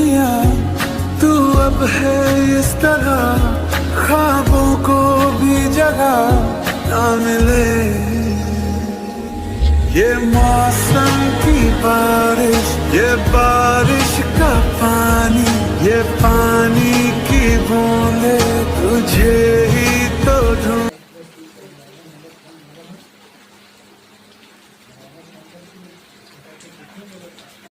दुनिया तू अब है इस तरह, ख्वाबों को भी जगह ना मिले। ये मौसम की बारिश, ये बारिश का पानी, ये पानी की बूंद